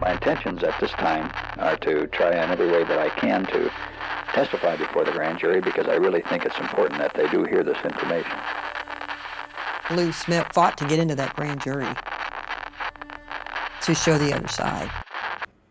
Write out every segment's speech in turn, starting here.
My intentions at this time are to try in every way that I can to testify before the grand jury, because I really think it's important that they do hear this information. Lou Smith fought to get into that grand jury to show the other side.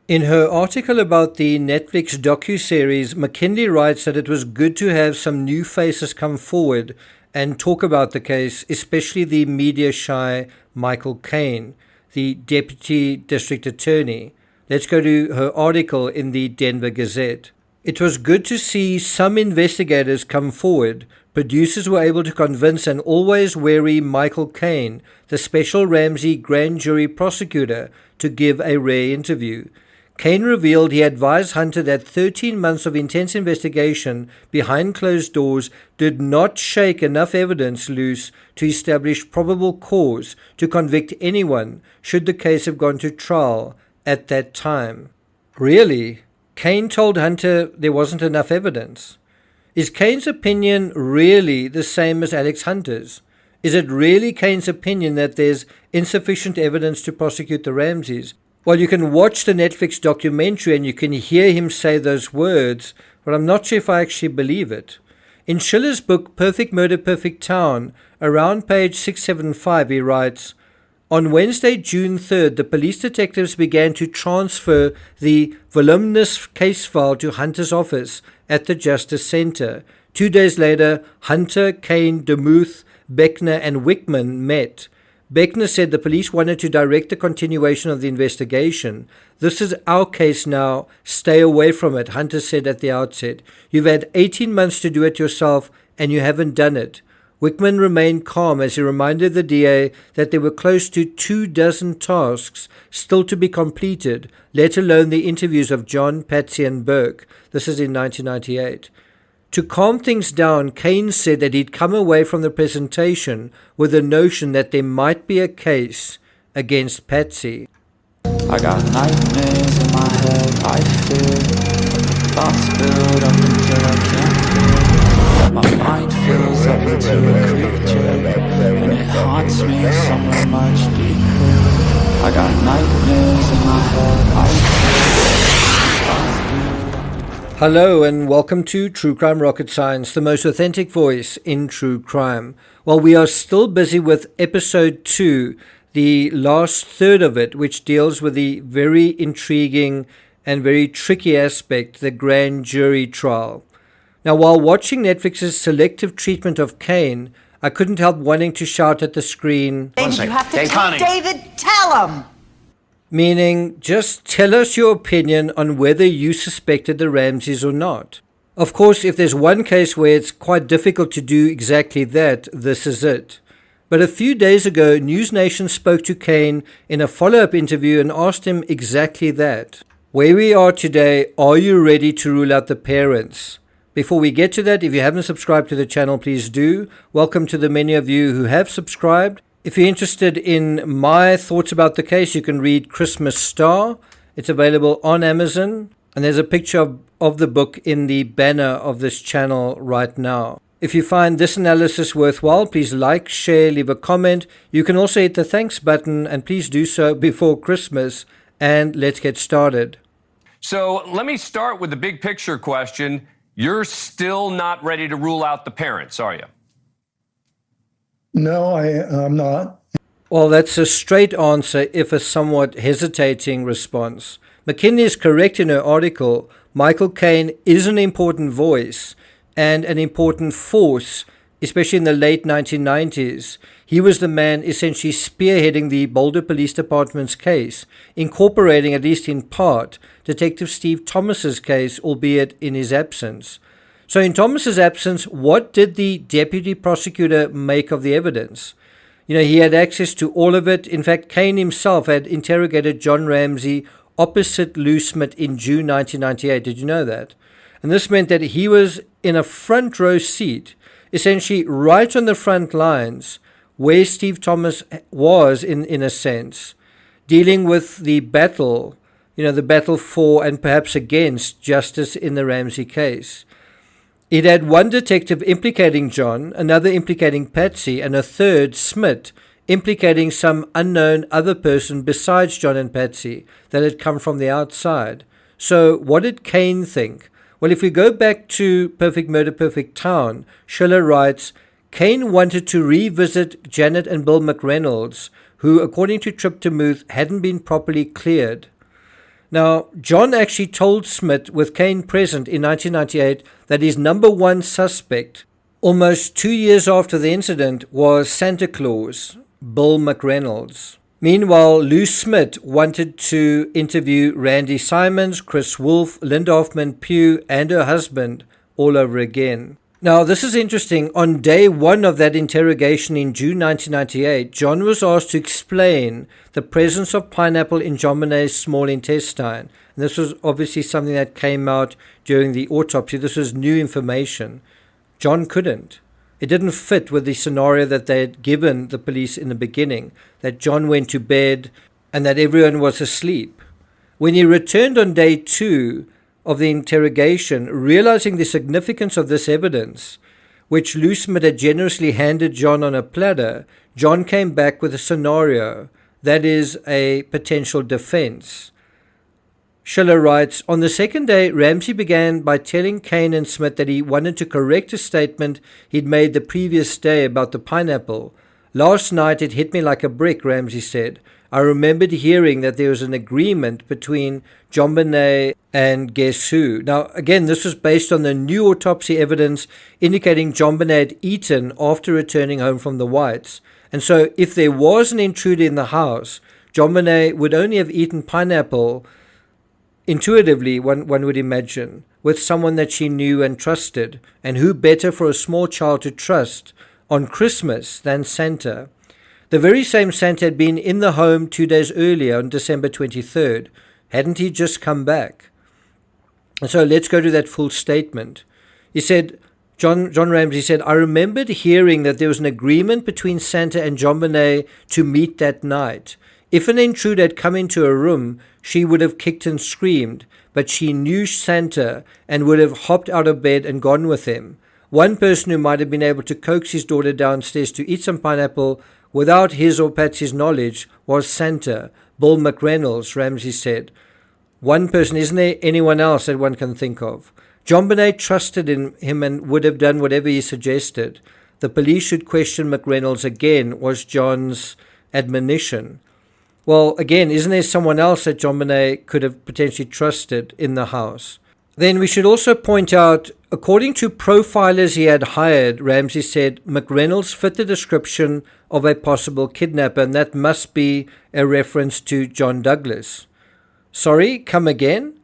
In her article about the Netflix docuseries, McKinley writes that it was good to have some new faces come forward and talk about the case, especially the media-shy Michael Kane, the Deputy District Attorney. Let's go to her article in the Denver Gazette. It was good to see some investigators come forward. Producers were able to convince an always wary Michael Kane, the special Ramsey grand jury prosecutor, to give a rare interview. Kane revealed he advised Hunter that 13 months of intense investigation behind closed doors did not shake enough evidence loose to establish probable cause to convict anyone should the case have gone to trial at that time. Really? Kane told Hunter there wasn't enough evidence. Is Kane's opinion really the same as Alex Hunter's? Is it really Kane's opinion that there's insufficient evidence to prosecute the Ramseys? Well, you can watch the Netflix documentary and you can hear him say those words, but I'm not sure if I actually believe it. In Schiller's book, Perfect Murder, Perfect Town, around page 675, he writes, "On Wednesday, June 3rd, the police detectives began to transfer the voluminous case file to Hunter's office at the Justice Center. 2 days later, Hunter, Kane, DeMuth, Beckner, and Wickman met. Beckner said the police wanted to direct the continuation of the investigation. This is our case now. Stay away from it, Hunter said at the outset. You've had 18 months to do it yourself, and you haven't done it. Wickman remained calm as he reminded the DA that there were close to 24 tasks still to be completed, let alone the interviews of John, Patsy, and Burke. This is in 1998. To calm things down, Kane said that he'd come away from the presentation with the notion that there might be a case against Patsy. I got nightmares in my head, I fear. Thoughts build up until I can't feel. My mind fills up into a creature, and it haunts me somewhere much deeper. I got nightmares in my head, I fear. Hello and welcome to True Crime Rocket Science, the most authentic voice in true crime. Well, we are still busy with episode 2, the last third of it, which deals with the very intriguing and very tricky aspect, the grand jury trial. Now, while watching Netflix's selective treatment of Kane, I couldn't help wanting to shout at the screen, David, you have to tell David, tell him! Meaning, just tell us your opinion on whether you suspected the Ramseys or not. Of course, if there's one case where it's quite difficult to do exactly that, this is it. But a few days ago, News Nation spoke to Kane in a follow-up interview and asked him exactly that. Where we are today, are you ready to rule out the parents? Before we get to that, if you haven't subscribed to the channel, please do. Welcome to the many of you who have subscribed. If you're interested in my thoughts about the case, you can read Christmas Star. It's available on Amazon, and there's a picture of the book in the banner of this channel right now. If you find this analysis worthwhile, please like, share, leave a comment. You can also hit the thanks button, and please do so before Christmas. And let's get started. So let me start with the big picture question. You're still not ready to rule out the parents, are you? No, I'm not. Well, that's a straight answer, if a somewhat hesitating response. McKinley is correct in her article. Michael Kane is an important voice and an important force, especially in the late 1990s. He was the man essentially spearheading the Boulder Police Department's case, incorporating, at least in part, Detective Steve Thomas's case, albeit in his absence. So in Thomas's absence, what did the deputy prosecutor make of the evidence? You know, he had access to all of it. In fact, Kane himself had interrogated John Ramsey opposite Lou Smith in June 1998. Did you know that? And this meant that he was in a front row seat, essentially right on the front lines, where Steve Thomas was in a sense, dealing with the battle, the battle for and perhaps against justice in the Ramsey case. It had one detective implicating John, another implicating Patsy, and a third, Smith, implicating some unknown other person besides John and Patsy that had come from the outside. So what did Kane think? Well, if we go back to Perfect Murder, Perfect Town, Schiller writes, Kane wanted to revisit Janet and Bill McReynolds, who, according to Trip to Muth, hadn't been properly cleared. Now, John actually told Smith, with Kane present in 1998, that his number one suspect, almost 2 years after the incident, was Santa Claus, Bill McReynolds. Meanwhile, Lou Smith wanted to interview Randy Simons, Chris Wolf, Linda Hoffman Pugh, and her husband all over again. Now, this is interesting. On day one of that interrogation in June 1998, John was asked to explain the presence of pineapple in JonBenet's small intestine. And this was obviously something that came out during the autopsy. This was new information. John couldn't. It didn't fit with the scenario that they had given the police in the beginning, that John went to bed and that everyone was asleep. When he returned on day two of the interrogation, realizing the significance of this evidence, which Lou Smith had generously handed John on a platter, John came back with a scenario that is a potential defense. Schiller writes, on the second day, Ramsey began by telling Kane and Smith that he wanted to correct a statement he'd made the previous day about the pineapple. Last night it hit me like a brick, Ramsey said. I remembered hearing that there was an agreement between JonBenet and guess who. Now, again, this was based on the new autopsy evidence indicating JonBenet had eaten after returning home from the Whites. And so if there was an intruder in the house, JonBenet would only have eaten pineapple, intuitively, one would imagine, with someone that she knew and trusted. And who better for a small child to trust on Christmas than Santa? The very same Santa had been in the home 2 days earlier on December 23rd. Hadn't he just come back? And so let's go to that full statement. He said, John Ramsey said, I remembered hearing that there was an agreement between Santa and JonBenet to meet that night. If an intruder had come into a room, she would have kicked and screamed, but she knew Santa and would have hopped out of bed and gone with him. One person who might have been able to coax his daughter downstairs to eat some pineapple without his or Patsy's knowledge was Santa, Bill McReynolds, Ramsey said. One person, isn't there anyone else that one can think of? JonBenet trusted in him and would have done whatever he suggested. The police should question McReynolds again, was John's admonition. Well, again, isn't there someone else that JonBenet could have potentially trusted in the house? Then we should also point out, according to profilers he had hired, Ramsey said McReynolds fit the description of a possible kidnapper, and that must be a reference to John Douglas. Sorry, come again?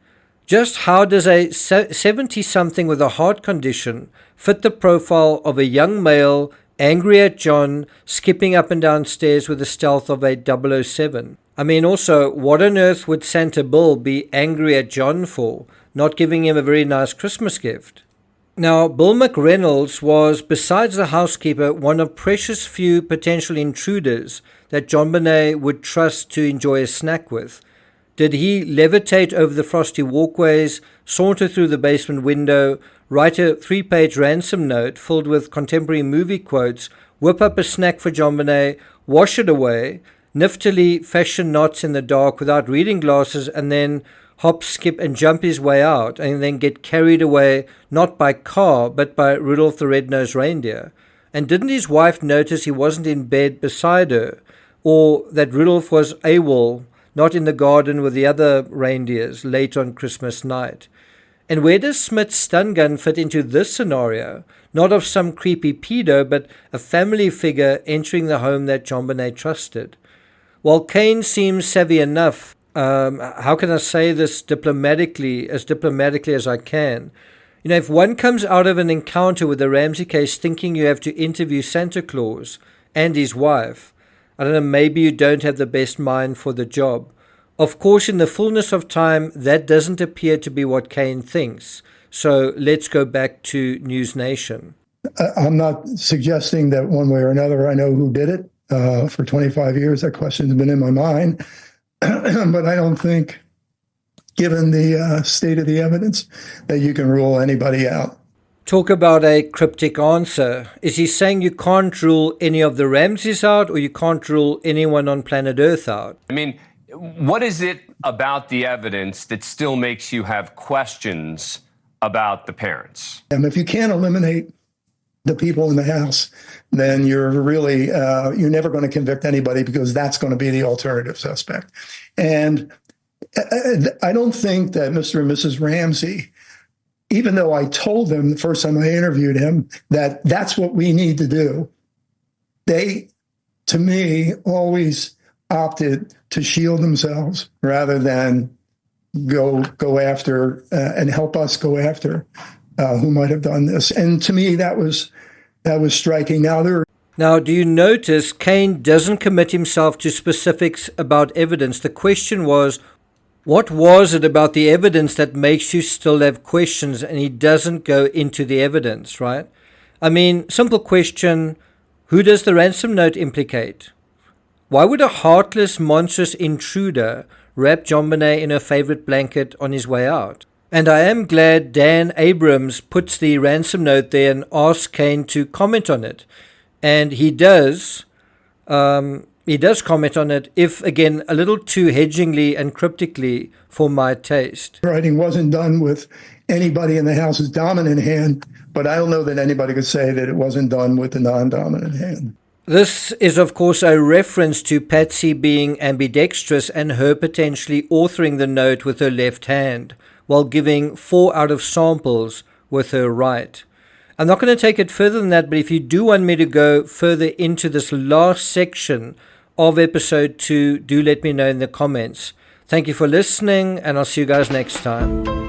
Just how does a 70-something with a heart condition fit the profile of a young male, angry at John, skipping up and down stairs with the stealth of a 007? I mean, also, what on earth would Santa Bill be angry at John for, not giving him a very nice Christmas gift? Now, Bill McReynolds was, besides the housekeeper, one of precious few potential intruders that JonBenet would trust to enjoy a snack with. Did he levitate over the frosty walkways, saunter through the basement window, write a 3-page ransom note filled with contemporary movie quotes, whip up a snack for JonBenet, wash it away, niftily fashion knots in the dark without reading glasses, and then hop, skip, and jump his way out, and then get carried away not by car, but by Rudolph the Red-Nosed Reindeer? And didn't his wife notice he wasn't in bed beside her, or that Rudolph was AWOL, not in the garden with the other reindeers late on Christmas night? And where does Smith's stun gun fit into this scenario? Not of some creepy pedo, but a family figure entering the home that JonBenet trusted. While Kane seems savvy enough, how can I say this diplomatically as I can? You know, if one comes out of an encounter with the Ramsey case thinking you have to interview Santa Claus and his wife, I don't know, maybe you don't have the best mind for the job. Of course, in the fullness of time, that doesn't appear to be what Kane thinks. So let's go back to News Nation. I'm not suggesting that one way or another I know who did it. For 25 years, that question's been in my mind. But I don't think, given the state of the evidence, that you can rule anybody out. Talk about a cryptic answer. Is he saying you can't rule any of the Ramseys out, or you can't rule anyone on planet Earth out? I mean, what is it about the evidence that still makes you have questions about the parents? And if you can't eliminate the people in the house, then you're really, you're never going to convict anybody, because that's going to be the alternative suspect. And I don't think that Mr. and Mrs. Ramsey, even though I told them the first time I interviewed him that that's what we need to do, they, to me, always opted to shield themselves rather than go after and help us go after who might have done this. And to me, that was striking. Now, do you notice Kane doesn't commit himself to specifics about evidence? The question was, what was it about the evidence that makes you still have questions? And he doesn't go into the evidence, right? I mean, simple question, who does the ransom note implicate? Why would a heartless, monstrous intruder wrap JonBenet in her favorite blanket on his way out? And I am glad Dan Abrams puts the ransom note there and asks Kane to comment on it. And he does comment on it, if, again, a little too hedgingly and cryptically for my taste. Writing wasn't done with anybody in the house's dominant hand, but I don't know that anybody could say that it wasn't done with the non-dominant hand. This is, of course, a reference to Patsy being ambidextrous and her potentially authoring the note with her left hand while giving 4 out of samples with her right. I'm not going to take it further than that, but if you do want me to go further into this last section of episode 2, do let me know in the comments. Thank you for listening, and I'll see you guys next time.